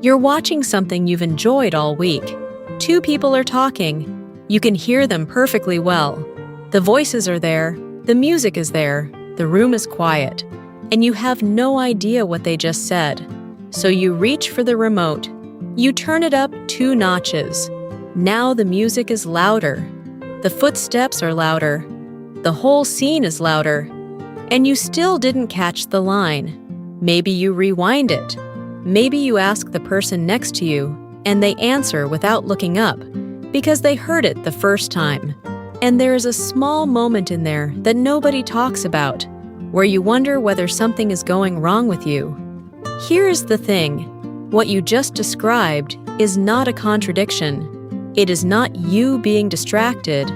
You're watching something you've enjoyed all week. Two people are talking. You can hear them perfectly well. The voices are there, the music is there, the room is quiet, and you have no idea what they just said. So you reach for the remote. You turn it up 2 notches. Now the music is louder. The footsteps are louder. The whole scene is louder. And you still didn't catch the line. Maybe you rewind it. Maybe you ask the person next to you, and they answer without looking up, because they heard it the first time. And there is a small moment in there that nobody talks about, where you wonder whether something is going wrong with you. Here's the thing. What you just described is not a contradiction. It is not you being distracted,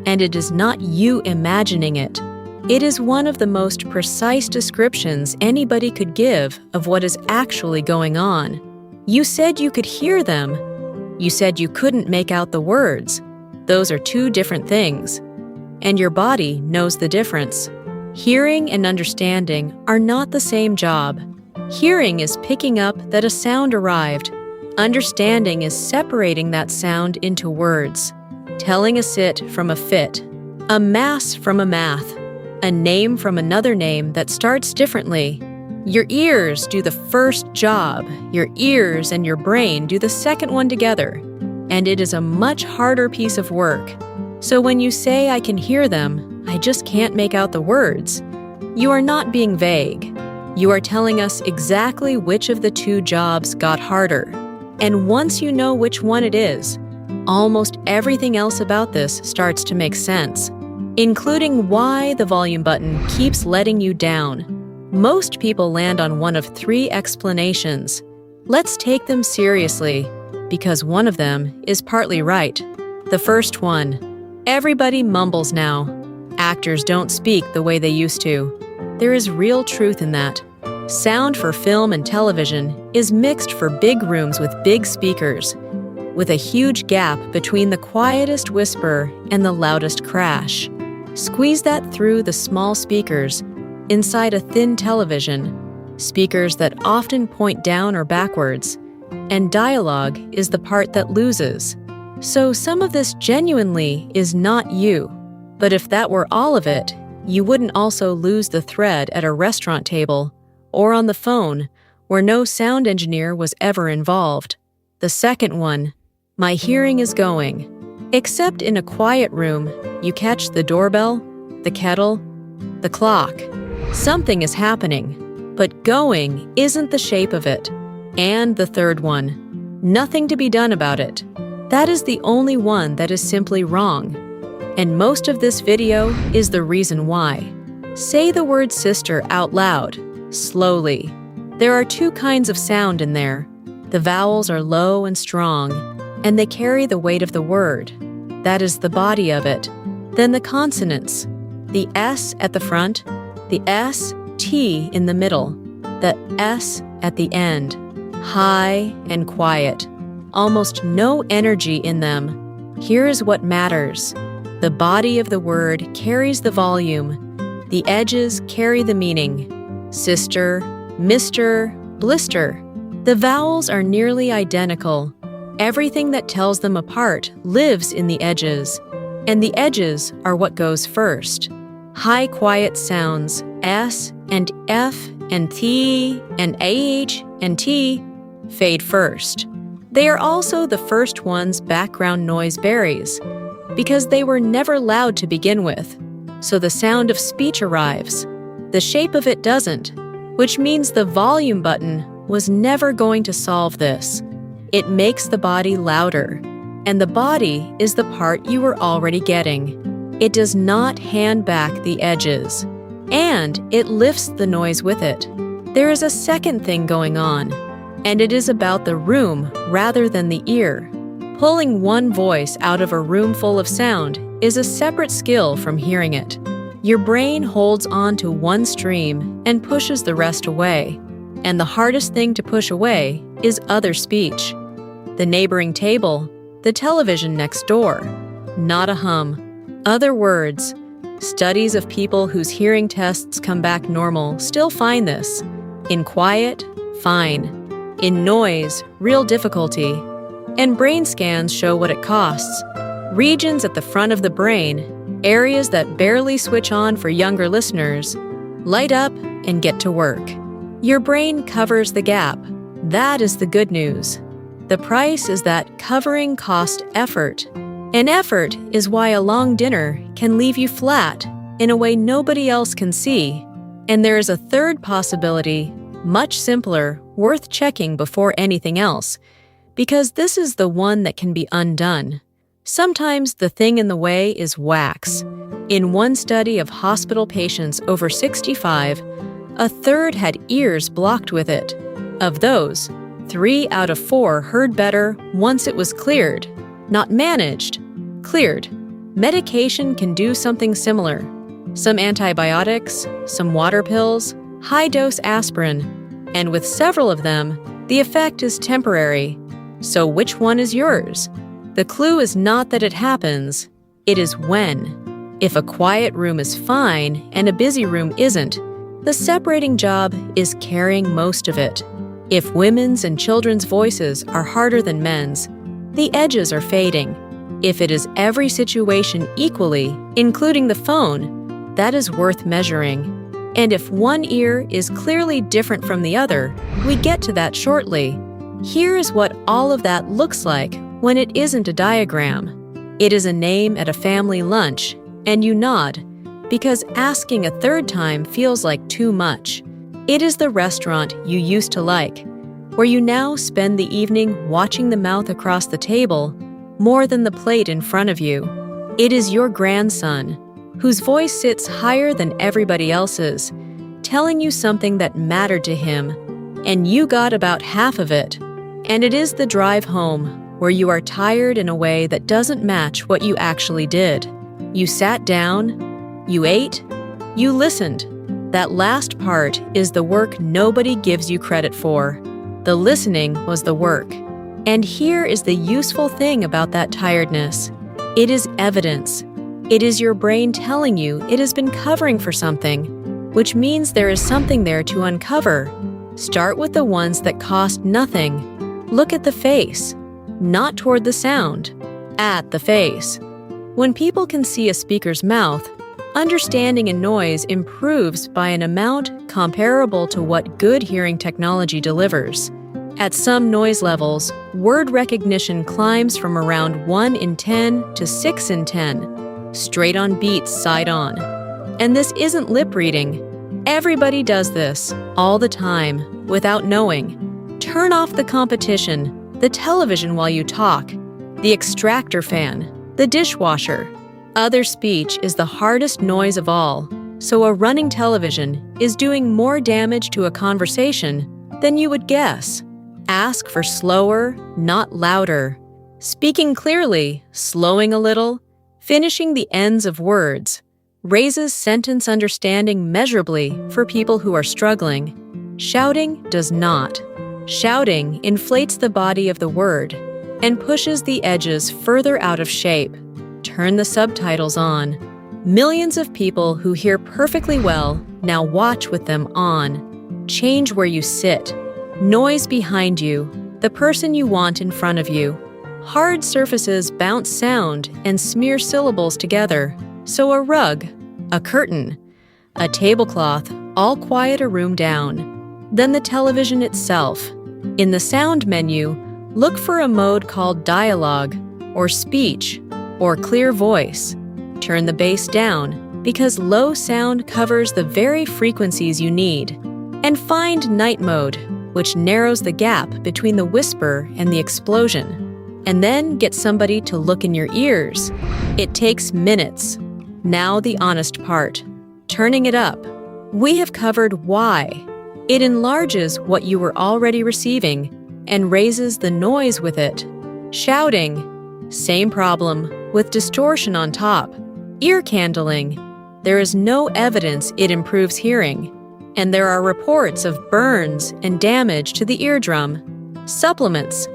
and it is not you imagining it. It is one of the most precise descriptions anybody could give of what is actually going on. You said you could hear them. You said you couldn't make out the words. Those are 2 different things. And your body knows the difference. Hearing and understanding are not the same job. Hearing is picking up that a sound arrived. Understanding is separating that sound into words, telling a sit from a fit, a mass from a math, a name from another name that starts differently. Your ears do the first job. Your ears and your brain do the second one together. And it is a much harder piece of work. So when you say, "I can hear them, I just can't make out the words," you are not being vague. You are telling us exactly which of the 2 jobs got harder. And once you know which one it is, almost everything else about this starts to make sense, including why the volume button keeps letting you down. Most people land on one of 3 explanations. Let's take them seriously, because one of them is partly right. The first one: everybody mumbles now. Actors don't speak the way they used to. There is real truth in that. Sound for film and television is mixed for big rooms with big speakers, with a huge gap between the quietest whisper and the loudest crash. Squeeze that through the small speakers inside a thin television, speakers that often point down or backwards, and dialogue is the part that loses. So some of this genuinely is not you. But if that were all of it, you wouldn't also lose the thread at a restaurant table or on the phone where no sound engineer was ever involved. The second one: my hearing is going. Except in a quiet room, you catch the doorbell, the kettle, the clock. Something is happening, but going isn't the shape of it. And the third one: nothing to be done about it. That is the only one that is simply wrong. And most of this video is the reason why. Say the word sister out loud, slowly. There are 2 kinds of sound in there. The vowels are low and strong, and they carry the weight of the word. That is the body of it. Then the consonants, the S at the front, the S, T in the middle, the S at the end, high and quiet, almost no energy in them. Here is what matters. The body of the word carries the volume. The edges carry the meaning. Sister, mister, blister. The vowels are nearly identical. Everything that tells them apart lives in the edges, and the edges are what goes first. High quiet sounds, S and F and T and H and T, fade first. They are also the first ones background noise buries, because they were never loud to begin with. So the sound of speech arrives. The shape of it doesn't, which means the volume button was never going to solve this. It makes the body louder, and the body is the part you were already getting. It does not hand back the edges, and it lifts the noise with it. There is a second thing going on, and it is about the room rather than the ear. Pulling one voice out of a room full of sound is a separate skill from hearing it. Your brain holds on to one stream and pushes the rest away, and the hardest thing to push away is other speech. The neighboring table, the television next door, not a hum, other words. Studies of people whose hearing tests come back normal still find this. In quiet, fine. In noise, real difficulty. And brain scans show what it costs. Regions at the front of the brain, areas that barely switch on for younger listeners, light up and get to work. Your brain covers the gap. That is the good news. The price is that covering costs effort. And effort is why a long dinner can leave you flat in a way nobody else can see. And there is a third possibility, much simpler, worth checking before anything else, because this is the one that can be undone. Sometimes the thing in the way is wax. In one study of hospital patients over 65, a third had ears blocked with it. Of those, 3 out of 4 heard better once it was cleared. Not managed, cleared. Medication can do something similar. Some antibiotics, some water pills, high-dose aspirin, and with several of them, the effect is temporary. So which one is yours? The clue is not that it happens, it is when. If a quiet room is fine and a busy room isn't, the separating job is carrying most of it. If women's and children's voices are harder than men's, the edges are fading. If it is every situation equally, including the phone, that is worth measuring. And if one ear is clearly different from the other, we get to that shortly. Here is what all of that looks like when it isn't a diagram. It is a name at a family lunch, and you nod, because asking a third time feels like too much. It is the restaurant you used to like, where you now spend the evening watching the mouth across the table more than the plate in front of you. It is your grandson, whose voice sits higher than everybody else's, telling you something that mattered to him, and you got about half of it. And it is the drive home, where you are tired in a way that doesn't match what you actually did. You sat down, you ate, you listened. That last part is the work nobody gives you credit for. The listening was the work. And here is the useful thing about that tiredness. It is evidence. It is your brain telling you it has been covering for something, which means there is something there to uncover. Start with the ones that cost nothing. Look at the face, not toward the sound, at the face. When people can see a speaker's mouth, understanding a noise improves by an amount comparable to what good hearing technology delivers. At some noise levels, word recognition climbs from around 1 in 10 to 6 in 10, straight on beats side on. And this isn't lip reading. Everybody does this, all the time, without knowing. Turn off the competition, the television while you talk, the extractor fan, the dishwasher. Other speech is the hardest noise of all, so a running television is doing more damage to a conversation than you would guess. Ask for slower, not louder. Speaking clearly, slowing a little, finishing the ends of words, raises sentence understanding measurably for people who are struggling. Shouting does not. Shouting inflates the body of the word and pushes the edges further out of shape. Turn the subtitles on. Millions of people who hear perfectly well now watch with them on. Change where you sit. Noise behind you, the person you want in front of you. Hard surfaces bounce sound and smear syllables together, so a rug, a curtain, a tablecloth all quiet a room down. Then the television itself. In the sound menu, look for a mode called dialogue, or speech, or clear voice. Turn the bass down, because low sound covers the very frequencies you need. And find night mode, which narrows the gap between the whisper and the explosion. And then get somebody to look in your ears. It takes minutes. Now the honest part. Turning it up. We have covered why. It enlarges what you were already receiving and raises the noise with it. Shouting. Same problem, with distortion on top. Ear candling. There is no evidence it improves hearing. And there are reports of burns and damage to the eardrum. Supplements.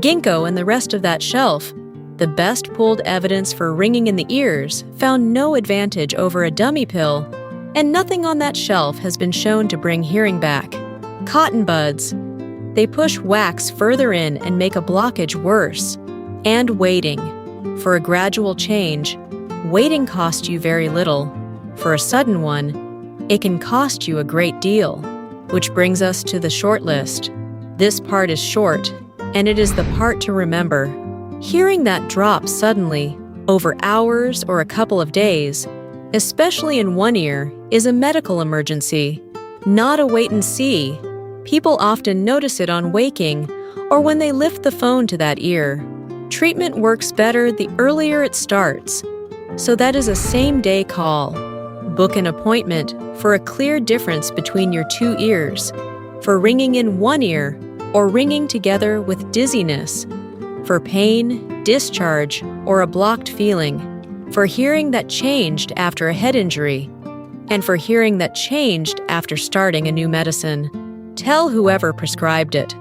Ginkgo and the rest of that shelf. The best pulled evidence for ringing in the ears found no advantage over a dummy pill, and nothing on that shelf has been shown to bring hearing back. Cotton buds. They push wax further in and make a blockage worse. And waiting. For a gradual change, waiting costs you very little. For a sudden one, it can cost you a great deal. Which brings us to the short list. This part is short, and it is the part to remember. Hearing that drop suddenly, over hours or a couple of days, especially in one ear, is a medical emergency, not a wait and see. People often notice it on waking or when they lift the phone to that ear. Treatment works better the earlier it starts, so that is a same-day call. Book an appointment for a clear difference between your two ears, for ringing in one ear or ringing together with dizziness, for pain, discharge, or a blocked feeling, for hearing that changed after a head injury, and for hearing that changed after starting a new medicine. Tell whoever prescribed it.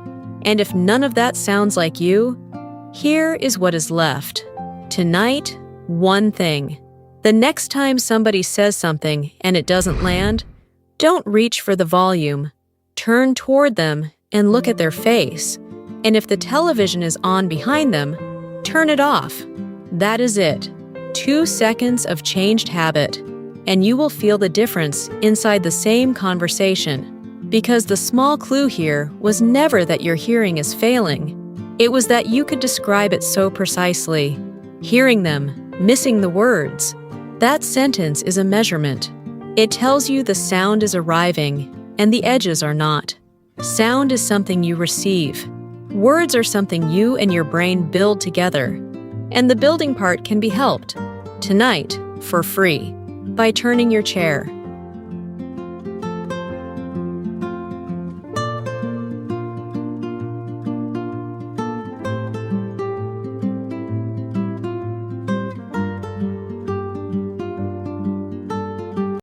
And if none of that sounds like you, here is what is left. Tonight, one thing. The next time somebody says something and it doesn't land, don't reach for the volume. Turn toward them and look at their face. And if the television is on behind them, turn it off. That is it. 2 seconds of changed habit, and you will feel the difference inside the same conversation. Because the small clue here was never that your hearing is failing. It was that you could describe it so precisely. Hearing them, missing the words. That sentence is a measurement. It tells you the sound is arriving, and the edges are not. Sound is something you receive. Words are something you and your brain build together. And the building part can be helped. Tonight, for free, by turning your chair.